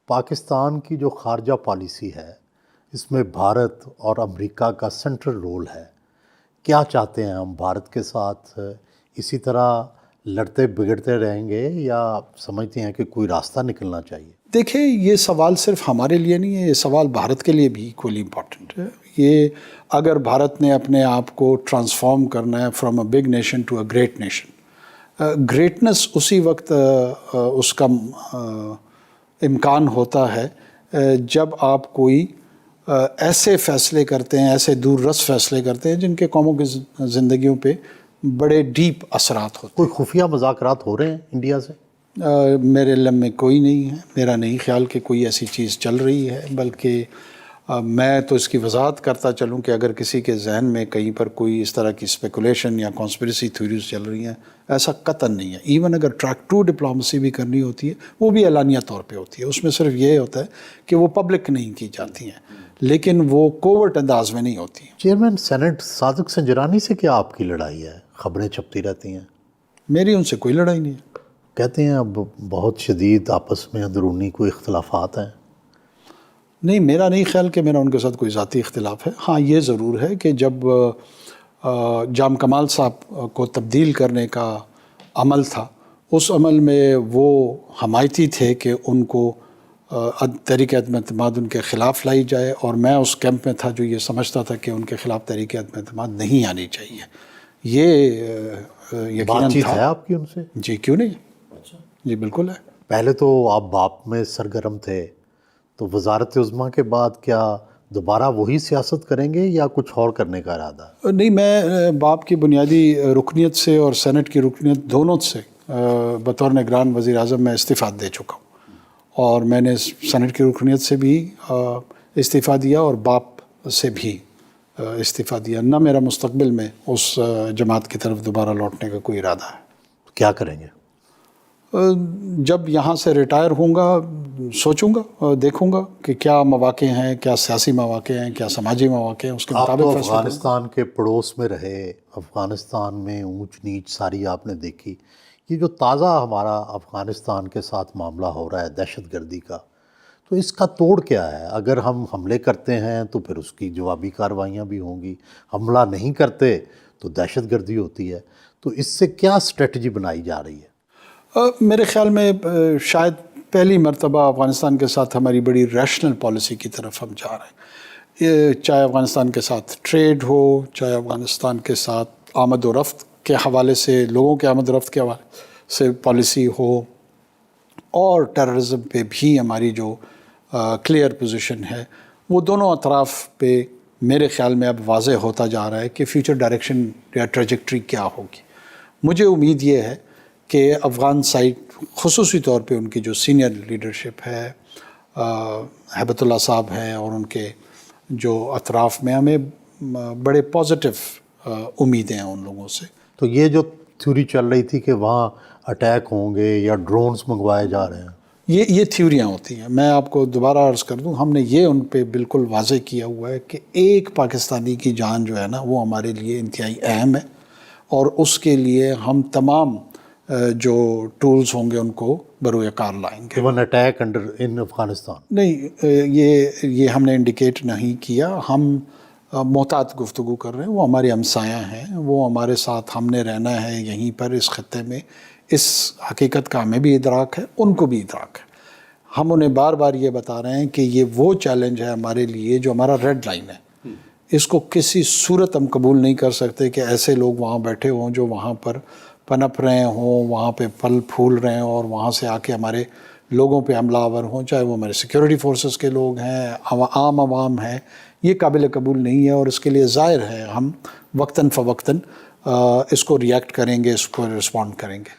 پاکستان کی جو خارجہ پالیسی ہے اس میں بھارت اور امریکہ کا سینٹرل رول ہے. کیا چاہتے ہیں ہم بھارت کے ساتھ اسی طرح لڑتے بگڑتے رہیں گے یا سمجھتے ہیں کہ کوئی راستہ نکلنا چاہیے؟ دیکھیں، یہ سوال صرف ہمارے لیے نہیں ہے، یہ سوال بھارت کے لیے بھی ایکولی امپورٹنٹ ہے. یہ اگر بھارت نے اپنے آپ کو ٹرانسفارم کرنا ہے from a big nation to a great nation, greatness اسی وقت اس کا امکان ہوتا ہے جب آپ کوئی ایسے فیصلے کرتے ہیں، ایسے دور رس فیصلے کرتے ہیں جن کے قوموں کی زندگیوں پہ بڑے ڈیپ اثرات ہوتے ہیں. کوئی خفیہ مذاکرات ہو رہے ہیں انڈیا سے؟ میرے علم میں کوئی نہیں ہے، میرا نہیں خیال کہ کوئی ایسی چیز چل رہی ہے، بلکہ میں تو اس کی وضاحت کرتا چلوں کہ اگر کسی کے ذہن میں کہیں پر کوئی اس طرح کی اسپیکولیشن یا کانسپریسی تھیوریز چل رہی ہیں، ایسا قطعاً نہیں ہے. ایون اگر ٹریک ٹو ڈپلومسی بھی کرنی ہوتی ہے وہ بھی اعلانیہ طور پہ ہوتی ہے، اس میں صرف یہ ہوتا ہے کہ وہ پبلک نہیں کی جاتی ہیں، لیکن وہ کوورٹ انداز میں نہیں ہوتی ہیں. چیئرمین سینٹ صادق سنجرانی سے کیا آپ کی لڑائی ہے؟ خبریں چھپتی رہتی ہیں. میری ان سے کوئی لڑائی نہیں ہے. کہتے ہیں اب بہت شدید آپس میں اندرونی کوئی اختلافات ہیں. نہیں، میرا نہیں خیال کہ میرا ان کے ساتھ کوئی ذاتی اختلاف ہے. ہاں یہ ضرور ہے کہ جب جام کمال صاحب کو تبدیل کرنے کا عمل تھا، اس عمل میں وہ حمایتی تھے کہ ان کو تحریک عدم اعتماد ان کے خلاف لائی جائے، اور میں اس کیمپ میں تھا جو یہ سمجھتا تھا کہ ان کے خلاف تحریک عدم اعتماد نہیں آنی چاہیے. یہ بات چیت ہے آپ کی ان سے؟ جی، کیوں نہیں؟ جی بالکل ہے. پہلے تو آپ باپ میں سرگرم تھے، تو وزارت عظمیٰ کے بعد کیا دوبارہ وہی سیاست کریں گے یا کچھ اور کرنے کا ارادہ؟ نہیں، میں باپ کی بنیادی رکنیت سے اور سینٹ کی رکنیت دونوں سے بطور نگران وزیر اعظم میں استعفیٰ دے چکا ہوں، اور میں نے سینٹ کی رکنیت سے بھی استعفیٰ دیا اور باپ سے بھی استعفیٰ دیا. نہ میرا مستقبل میں اس جماعت کی طرف دوبارہ لوٹنے کا کوئی ارادہ ہے. کیا کریں گے؟ جب یہاں سے ریٹائر ہوں گا سوچوں گا، دیکھوں گا کہ کیا مواقع ہیں، کیا سیاسی مواقع ہیں، کیا سماجی مواقع ہیں، اس کے آپ مطابق تو فیصلہ کروں گا. افغانستان کے پڑوس میں رہے، افغانستان میں اونچ نیچ ساری آپ نے دیکھی. یہ جو تازہ ہمارا افغانستان کے ساتھ معاملہ ہو رہا ہے دہشت گردی کا، تو اس کا توڑ کیا ہے؟ اگر ہم حملے کرتے ہیں تو پھر اس کی جوابی کارروائیاں بھی ہوں گی، حملہ نہیں کرتے تو دہشت گردی ہوتی ہے. تو اس سے کیا اسٹریٹجی بنائی جا رہی ہے؟ میرے خیال میں شاید پہلی مرتبہ افغانستان کے ساتھ ہماری بڑی ریشنل پالیسی کی طرف ہم جا رہے ہیں. یہ چاہے افغانستان کے ساتھ ٹریڈ ہو، چاہے افغانستان کے ساتھ آمد و رفت کے حوالے سے، لوگوں کے آمد و رفت کے حوالے سے پالیسی ہو، اور ٹیررزم پہ بھی ہماری جو کلیئر پوزیشن ہے، وہ دونوں اطراف پہ میرے خیال میں اب واضح ہوتا جا رہا ہے کہ فیوچر ڈائریکشن یا ٹریجیکٹری کیا ہوگی. مجھے امید یہ ہے کہ افغان سائڈ، خصوصی طور پہ ان کی جو سینئر لیڈرشپ ہے، ہیبت اللہ صاحب ہیں، اور ان کے جو اطراف میں ہمیں بڑے پازیٹیو امیدیں ہیں ان لوگوں سے. تو یہ جو تھیوری چل رہی تھی کہ وہاں اٹیک ہوں گے یا ڈرونز منگوائے جا رہے ہیں، یہ تھیوریاں ہوتی ہیں. میں آپ کو دوبارہ عرض کر دوں، ہم نے یہ ان پہ بالکل واضح کیا ہوا ہے کہ ایک پاکستانی کی جان جو ہے نا، وہ ہمارے لیے انتہائی اہم ہے، اور اس کے لیے ہم تمام جو ٹولز ہوں گے ان کو بروئے کار لائیں گے. ایون اٹیک انڈر ان افغانستان؟ نہیں، یہ ہم نے انڈیکیٹ نہیں کیا. ہم محتاط گفتگو کر رہے ہیں. وہ ہمارے ہمسایہ ہیں، وہ ہمارے ساتھ ہم نے رہنا ہے یہیں پر اس خطے میں. اس حقیقت کا ہمیں بھی ادراک ہے، ان کو بھی ادراک ہے. ہم انہیں بار بار یہ بتا رہے ہیں کہ یہ وہ چیلنج ہے ہمارے لیے جو ہمارا ریڈ لائن ہے. اس کو کسی صورت ہم قبول نہیں کر سکتے کہ ایسے لوگ وہاں بیٹھے ہوں جو وہاں پر پنپ رہے ہوں، وہاں پہ پھل پھول رہے ہوں، اور وہاں سے آ کے ہمارے لوگوں پہ حملہ آور ہوں، چاہے وہ ہمارے سیکیورٹی فورسز کے لوگ ہیں، عام عوام ہیں. یہ قابل قبول نہیں ہے، اور اس کے لیے ظاہر ہے ہم وقتاً فوقتاً اس کو ریئیکٹ کریں گے، اس کو رسپونڈ کریں گے.